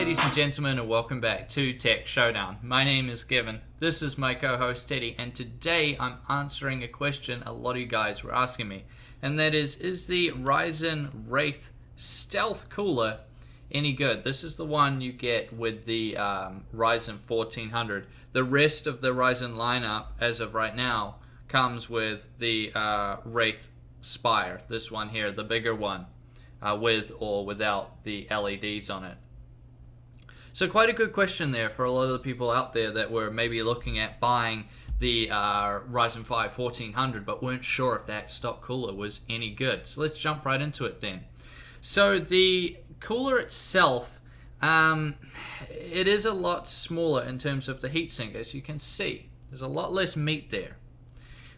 ladies and gentlemen, and welcome back to Tech Showdown. My name is Kevin, this is my co-host Teddy, and today I'm answering a question a lot of you guys were asking me, and that is the Ryzen Wraith Stealth Cooler any good? This is the one you get with the Ryzen 1400. The rest of the Ryzen lineup, as of right now, comes with the Wraith Spire, this one here, the bigger one, with or without the LEDs on it. So quite a good question there for a lot of the people out there that were maybe looking at buying the Ryzen 5 1400 but weren't sure if that stock cooler was any good. So let's jump right into it then. So the cooler itself, it is a lot smaller in terms of the heatsink, as you can see. There's a lot less meat there,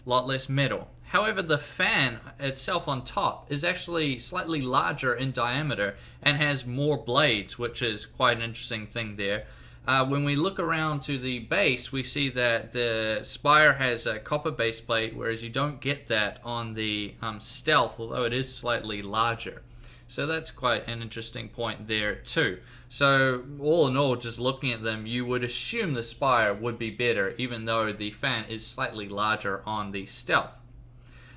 a lot less metal. However, the fan itself on top is actually slightly larger in diameter and has more blades, which is quite an interesting thing there. When we look around to the base, we see that the Spire has a copper base plate, whereas you don't get that on the Stealth, although it is slightly larger. So that's quite an interesting point there too. So all in all, just looking at them, you would assume the Spire would be better, even though the fan is slightly larger on the Stealth.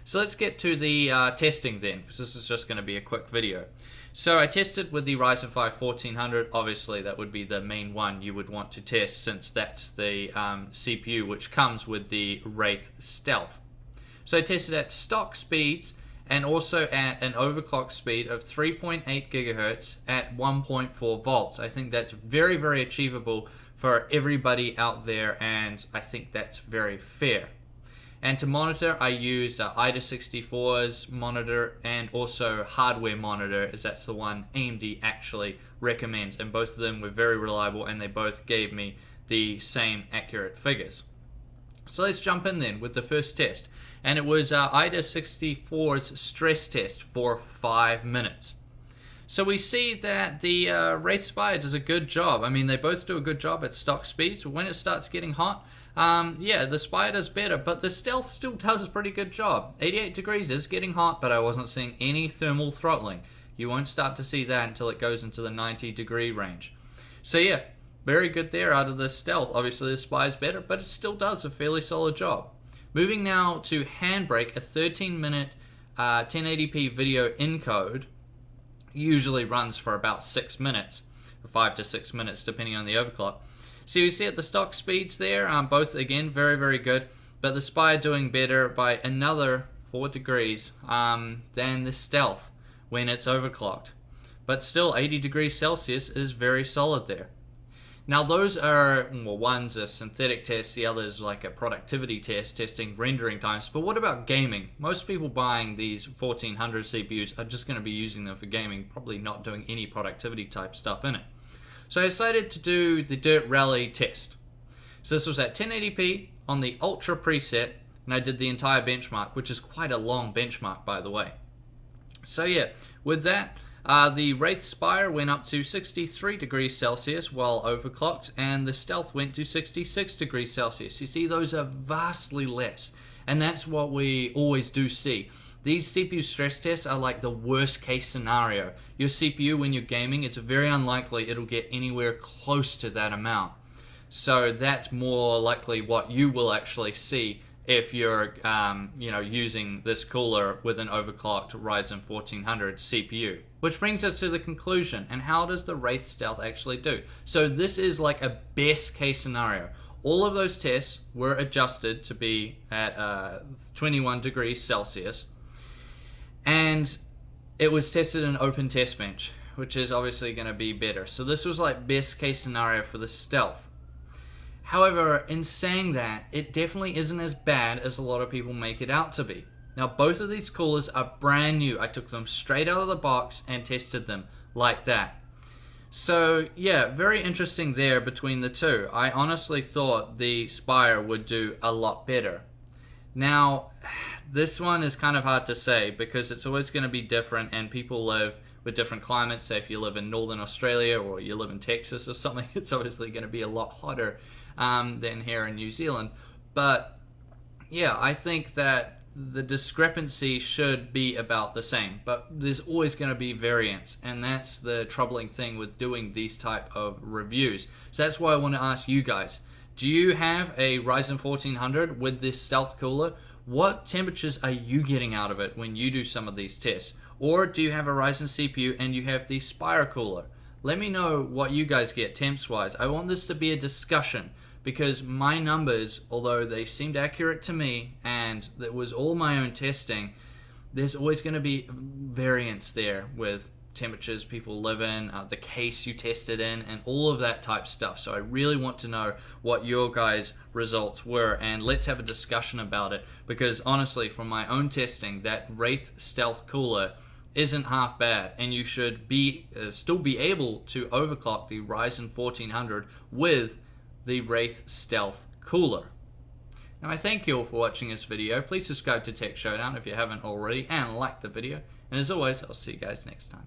So let's get to the testing then, because this is just going to be a quick video. So I tested with the Ryzen 5 1400. Obviously that would be the main one you would want to test, since that's the CPU which comes with the Wraith Stealth. So I tested at stock speeds and also at an overclock speed of 3.8 gigahertz at 1.4 volts. I think that's very, very achievable for everybody out there, and I think that's very fair. And to monitor, I used AIDA64's monitor and also hardware monitor, as that's the one AMD actually recommends. And both of them were very reliable, and they both gave me the same accurate figures. So let's jump in then with the first test. And it was AIDA64's stress test for 5 minutes. So we see that the Wraith Spire does a good job. I mean, they both do a good job at stock speeds, but when it starts getting hot, yeah, the Spire does better, but the Stealth still does a pretty good job. 88 degrees is getting hot, but I wasn't seeing any thermal throttling. You won't start to see that until it goes into the 90-degree range. So yeah, very good there out of the Stealth. Obviously the Spire's better, but it still does a fairly solid job. Moving now to Handbrake, a 13-minute 1080p video encode usually runs for about 6 minutes, or 5 to 6 minutes depending on the overclock. So you see at the stock speeds there, both again very, very good, but the Spire doing better by another 4 degrees than the Stealth when it's overclocked. But still 80 degrees Celsius is very solid there. Now those are, well, one's a synthetic test, the other is like a productivity test, testing rendering times. But what about gaming? Most people buying these 1400 CPUs are just going to be using them for gaming, probably not doing any productivity type stuff in it. So I decided to do the Dirt Rally test. So this was at 1080p on the Ultra preset, and I did the entire benchmark, which is quite a long benchmark, by the way. So yeah, with that, the Wraith Spire went up to 63 degrees Celsius while overclocked, and the Stealth went to 66 degrees Celsius. You see, those are vastly less, and that's what we always do see. These CPU stress tests are like the worst case scenario. Your CPU, when you're gaming, it's very unlikely it'll get anywhere close to that amount. So that's more likely what you will actually see if you're using this cooler with an overclocked Ryzen 1400 CPU. Which brings us to the conclusion, and how does the Wraith Stealth actually do? So this is like a best case scenario. All of those tests were adjusted to be at 21 degrees Celsius. And it was tested in open test bench, which is obviously going to be better. So this was like best case scenario for the Stealth. However, in saying that, it definitely isn't as bad as a lot of people make it out to be. Now both of these coolers are brand new. I took them straight out of the box and tested them like that. So yeah, very interesting there between the two. I honestly thought the Spire would do a lot better. Now, this one is kind of hard to say because it's always going to be different, and people live with different climates. Say if you live in Northern Australia or you live in Texas or something, it's obviously going to be a lot hotter than here in New Zealand. But yeah, I think that the discrepancy should be about the same, but there's always going to be variance, and that's the troubling thing with doing these type of reviews. So that's why I want to ask you guys, do you have a Ryzen 1400 with this stealth cooler? What temperatures are you getting out of it when you do some of these tests? Or do you have a Ryzen CPU and you have the Spire cooler? Let me know what you guys get temps wise. I want this to be a discussion, because my numbers, although they seemed accurate to me and it was all my own testing, there's always going to be variance there with temperatures people live in, the case you tested in, and all of that type stuff. So I really want to know what your guys' results were, and let's have a discussion about it, because honestly, from my own testing, that Wraith Stealth cooler isn't half bad, and you should be still be able to overclock the Ryzen 1400 with the Wraith Stealth cooler. Now I thank you all for watching this video. Please subscribe to Tech Showdown if you haven't already, and like the video. And as always, I'll see you guys next time.